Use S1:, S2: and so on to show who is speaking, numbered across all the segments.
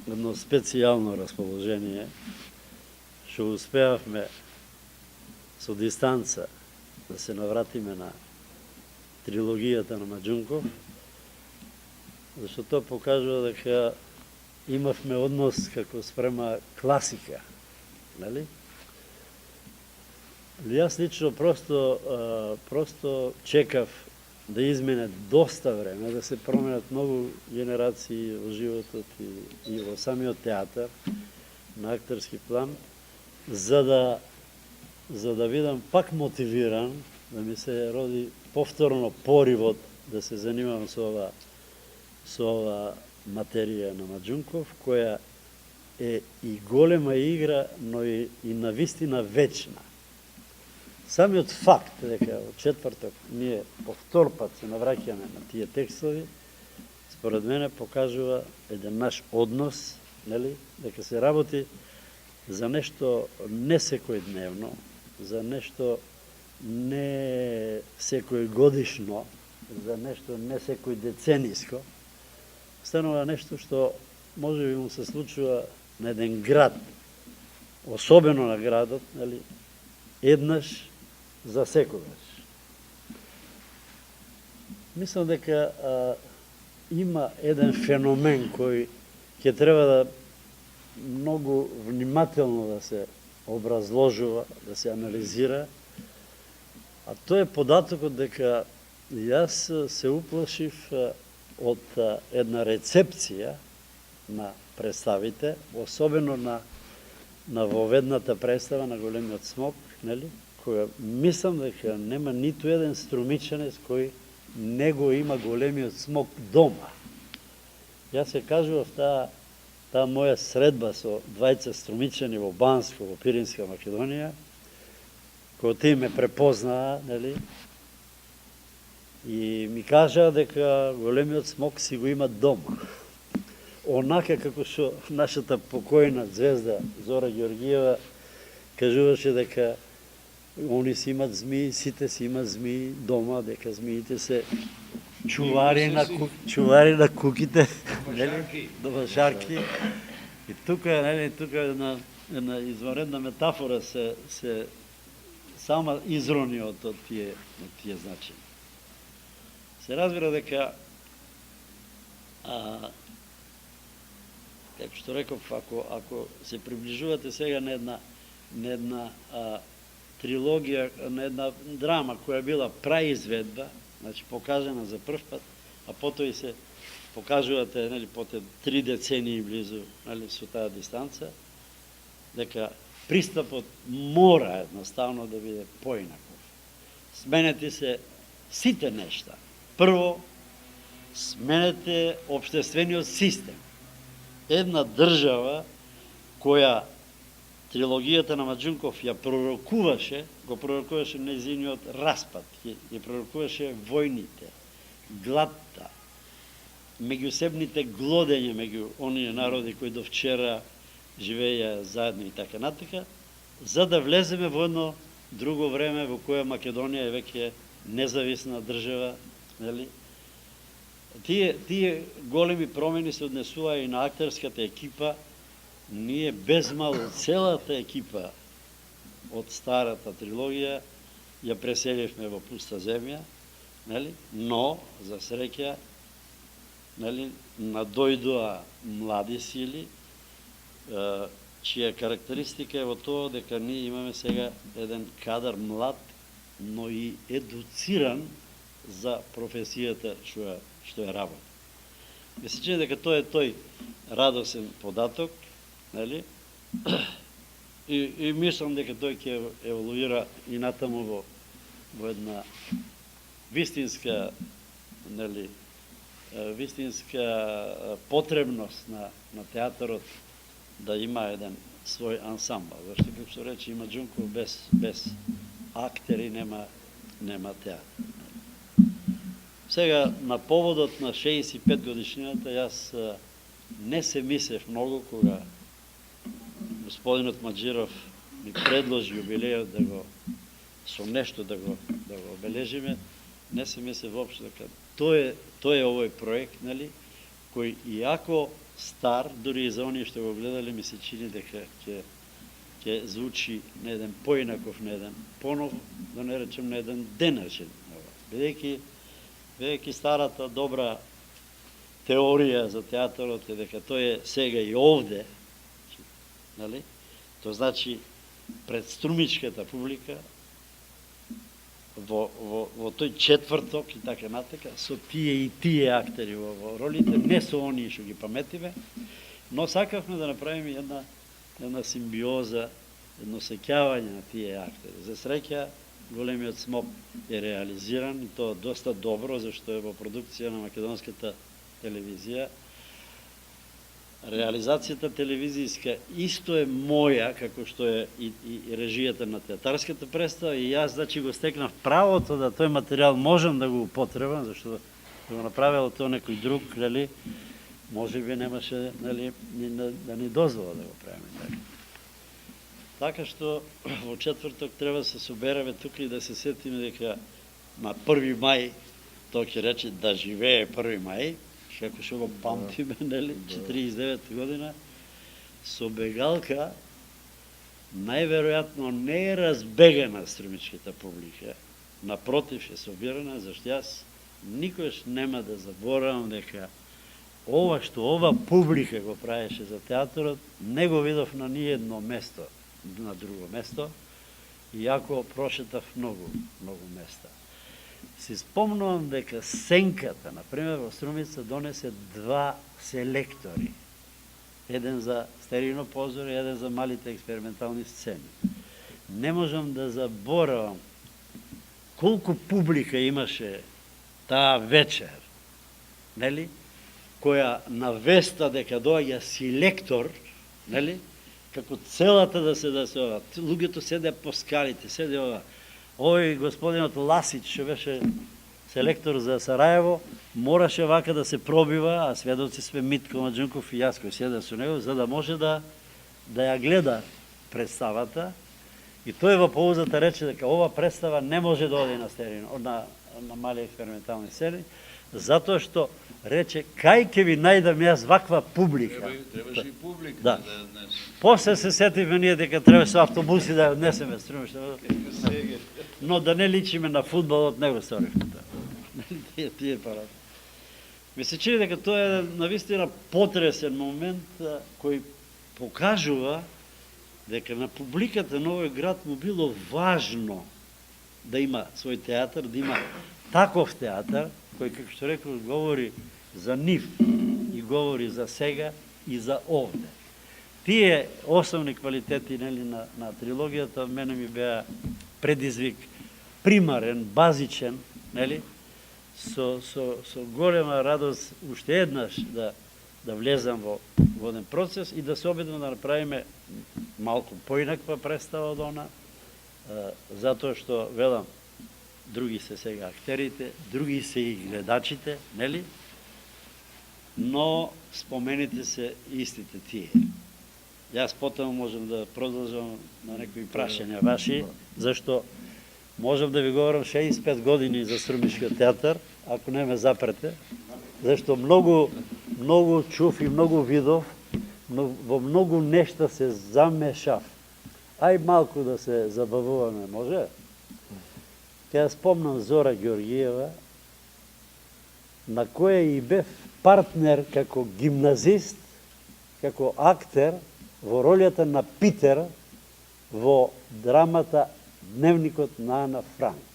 S1: едно специјално расположение, што успеавме со дистанца да се навратиме на трилогијата на Маџунков, зашто тоа покажува дека имавме однос како спрема класика, нели? Јас лично просто чекав да измине доста време, да се променат многу генерации во животот и во самиот театар на актерски план, за да бидам пак мотивиран, да ми се роди повторно поривот да се занимавам со ова материја на Маџунков, која е и голема игра, но и навистина вечна. Самиот факт дека од четврток ние по втор пат се навраќаме на тие текстови, според мене покажува еден наш однос, нели, дека се работи за нешто не секојдневно, за нешто не секој годишно, за нешто не секој децениско. Станува нешто што може би му се случува на еден град, особено на градот, нели, еднаш за секогаш. Мислам дека има еден феномен кој ќе треба да многу внимателно да се образложува, да се анализира, а тоа е податокот дека јас се уплашив од една рецепција на представите, особено на воведната представа на Големиот смок, нели, која мислам дека нема ниту еден струмичанец кој не го има Големиот смок дома. Јас се кажував таа моја средба со двајца струмичани во Банско, во Пиринска Македонија, кои тие ме препознаа, нели, и ми кажаа дека Големиот смок си го има дома. Онака како што нашата покојна звезда Зора Георгиева кажуваше дека они си имат змии, сите си имат змии дома, дека змиите се чувари на куките, нели, домашарки. И тука, нели, една извонредна метафора се сама изрони од тие значења. Се разбира дека како што реков, ако се приближувате сега на една трилогија, на една драма која била праизведба, значи покажана за прв пат, а потоа и се покажувате, нели, потоа 3 децении близу, нели, со таа дистанца, дека пристапот мора едноставно да биде поинаков. Сменети се сите нешта. Прво, сменете општествениот систем. Една држава која трилогијата на Маџунков ја пророкуваше, го пророкуваше нејзиниот распад, ја пророкуваше војните, гладта, меѓусебните глодења меѓу оние народи кои до вчера живееја заедно и така натака, за да влеземе во едно друго време во кое Македонија е веќе независна држава, нели? Тие големи промени се однесува и на актерската екипа. Ние безмало целата екипа од старата трилогија ја преселивме во пуста земја, нели? Но за среќа, нели, надојдоа млади сили, чија карактеристика е во тоа дека ние имаме сега еден кадар млад, но и едуциран за професијата што ја работи. Ми се чини дека тоа е тој радосен податок, нели? И мислам дека тој ќе еволуира и натаму во една вистинска, нели, вистинска потребност на театарот да има еден свој ансамбл. Зашто, како што рече, има Маџунков без актери нема театар. Сега, на поводот на 65 годишнината, јас не се мислев многу кога господинот Маџиров ми предложи јубилејот да го со нешто да го обележиме. Не се мислев воопшто дека тој е овој проект, нели, кој иако стар, дури и за оние што го гледале, ми се чини дека ќе звучи на еден поинаков, на еден понов, да не речем на еден денешен. Бидејќи старата добра теорија за театарот е дека тој е сега и овде, нали? Тоа значи пред струмичката публика, во тој четврток и така натака, со тие и тие актери во ролите, не со оние што ги паметиве, но сакавме да направиме една симбиоза, едно сеќавање на тие актери. За среќа, големиот смоп е реализиран и тоа доста добро, зашто е во продукција на македонската телевизија. Реализацијата телевизијска исто е моја, како што е и режијата на театарската представа, и јас значи го стекнав правото да тој материјал можам да го употребам, зашто да го направил тоа некој друг, нели, може би немаше, нели, да ни дозвола да го правиме така. Така што во четврток треба да се собереме тука и да се сетиме дека на 1. мај, тоа ќе рече да живее 1. мај, како што го памтиме, нели, 49 година, со бегалка, најверојатно не е разбегана струмичката публика, напротив е собирана, зашто јас никош нема да заборавам дека ова што ова публика го правеше за театарот, не го видов на ниедно место, на друго место, иако прошетав многу места. Си спомнувам дека Сенката, например, во Струмица донесе 2 селектори. Еден за стерино позори, еден за малите експериментални сцени. Не можам да заборавам колку публика имаше таа вечер, нели, која навеста дека доаѓа селектор, нели, како целата да се ова. Луѓето седеа по скалите, седе ова. Овој господинот Ласич, што беше селектор за Сараево, мораше вака да се пробива, а сведоци све Митко Маџунков и јас кој седеа со него, за да може да ја гледа представата. И тој во поузата рече дека ова представа не може да оди на стерино, на мали експериментални сцени, затоа што рече, кај ќе ви најдам јас ваква публика.
S2: Требаше и публика
S1: да
S2: да однесе.
S1: После се сетивме ние дека треба со автобуси да ја однесеме струмишта. Но да не личиме на фудбалот, не го сторивме тоа. Тие паради. Ми се чини дека тоа е навистина потресен момент кој покажува дека на публиката на овој град му било важно да има свој театар, да има таков театар, кој, како што рекол, говори за нив и говори за сега и за овде. Тие основни квалитети, нели, на трилогијата мене ми беа предизвик примарен, базичен, нели, со голема радост уште еднаш да влезам во еден процес и да се обидам да направиме малку поинаква представа од она, затоа што, велам, други се сега актерите, други се и гледачите, нели? Но спомените се истите тие. Јас потоа можам да продолжам на некои прашања ваши, зашто можам да ви говорам 65 години за Струмишкиот театар, ако не ме запрете, зашто многу чув и многу видов, но во многу нешта се замешав. Ај малку да се забавуваме, може? Ја спомнам Зора Георгиева, на која и бев партнер како гимназист, како актер во ролјата на Питер во драмата Дневникот на Ана Франк.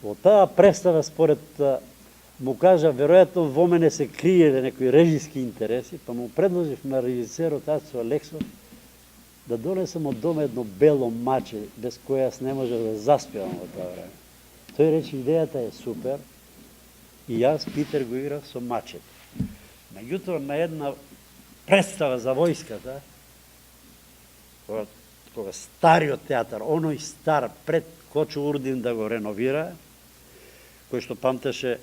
S1: Во таа представа, според му кажа, веројатно во мене се криеле некои режиски интереси, па му предложив на режисерот Ацо Алексов да донесам од дома едно бело маче, без која јас не можев да заспевам во тоа време. Тој рече, идејата е супер, и јас, Питер, го играв со мачето. Меѓутоа, на една представа за војската, кога стариот театар, оној стар, пред Кочо Урдин да го реновира, кој што памтеше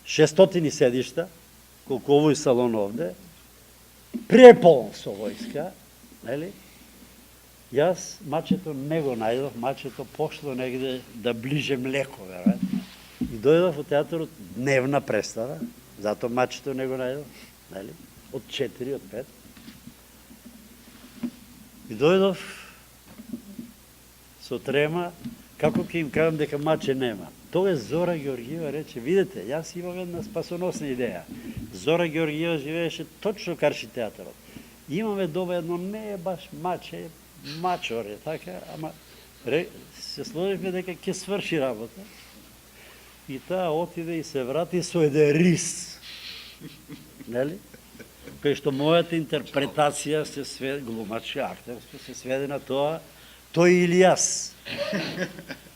S1: 600 седишта, колку овој салон овде, преполн со војска, нели? Јас мачето не го најдов, мачето пошло негде да ближе млеко, веројатно. И дојдов во театарот дневна представа, затоа мачето не го најдов. нели? Од 4, од 5. И дојдов со трема, како ќе им кажам дека маче нема. Тогаш Зора Георгиева рече, видете, јас имам една спасоносна идеја. Зора Георгиева живееше точно карши театарот. Имаме доба едно, не е баш маче, мачор е, така, ама се сложивме дека ќе сврши работа. И таа отиде и се врати со еден рис. Нели? Кај што мојата интерпретација се сведе, глумачка, актерство, се сведе на тоа, тој или јас.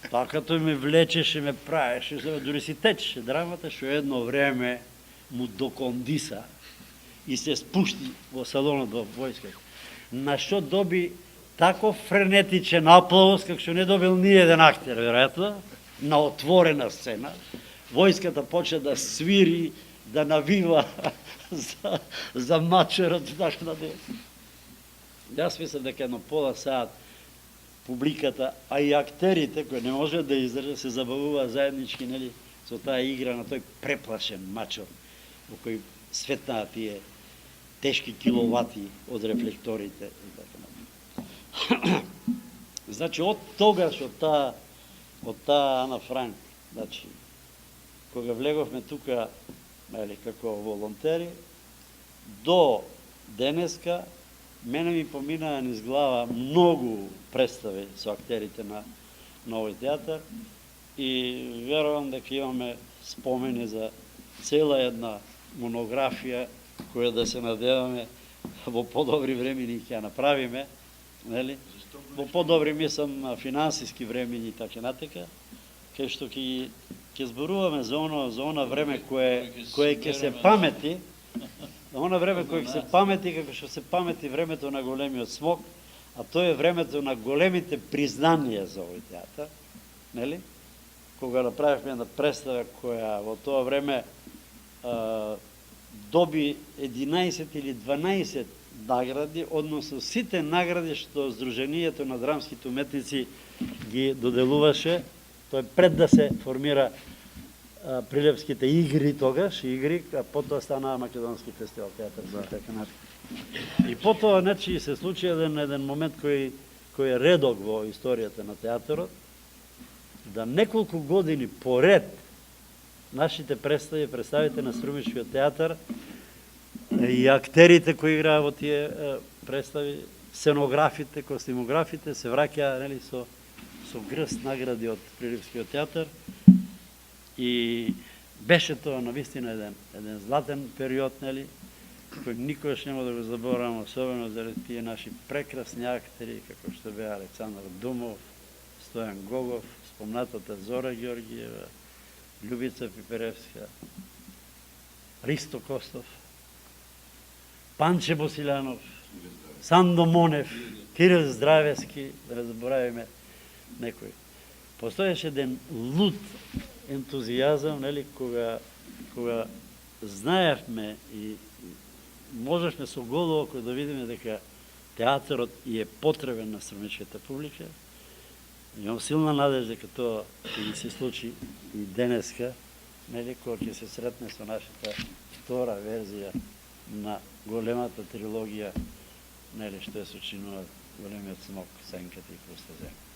S1: Така тој ме влечеше, ме правеше, дури си течеше драмата, што едно време му докондиса и се спушти во салонот во војската. На што доби таков френетичен аплауз, како што не добил ни еден актер, веројатно, на отворена сцена. Војската почна да свири, да навива за мачерот, знаеш на ден. Јас мислам дека едно пола саат публиката, а и актерите кои не можат да издржат, се забавуваат заеднички, нели, со таа игра на тој преплашен мачор, во кој светнаат тие тешки киловати од рефлекторите и така натаму. Значи, од тогаш, од таа Ана Франк, значи, кога влеговме тука, нели, како волонтери, до денеска, мене ми поминаа низ глава многу представи со актерите на овој театар и верувам дека имаме спомени за цела една монографија која да се надеваме во подобри времени ќе ја направиме, нели? Во подобри мислам финансиски времени и така натака, кај што ќе зборуваме за она време кое ќе се памети, она време кое ќе се памети како што се памети времето на големиот смок, а тоа е времето на големите признанија за овој театар, нели? Кога направивме една представа која во тоа време доби 11 или 12 награди, односно сите награди што Сдруженијето на драмските уметници ги доделуваше, тоа е пред да се формира Прилепските игри тогаш, а потоа станаа Македонски фестивал театар за така натаму. И потоа значи се случи еден момент кој е редок во историјата на театарот, да неколку години поред нашите представите на Струмичкиот театар и актерите кои играа во тие представи, сценографите, костимографите се враќаа, нели, со грст награди од Прилепскиот театар. И беше тоа навистина еден златен период, нели, кој никогаш нема да го заборавам, особено заради тие наши прекрасни актери, како што беа Александар Думов, Стојан Гогов, спомнатата Зора Георгиева, Љубица Пиперевска, Ристо Костов, Панче Босилјанов, Сандо Монев, Кирил Здравески, да не заборавиме некој. Постоеше еден луд ентузијазам, нели, кога знаевме и можешме со голо око да видиме дека театарот е потребен на струмичката публика. Имам силна надежда дека тоа ќе се случи и денеска, нели, кога ќе се сретне со нашата втора верзија на големата трилогија, нели, што е сочинува Големиот смок, Сенката и Пуста земја.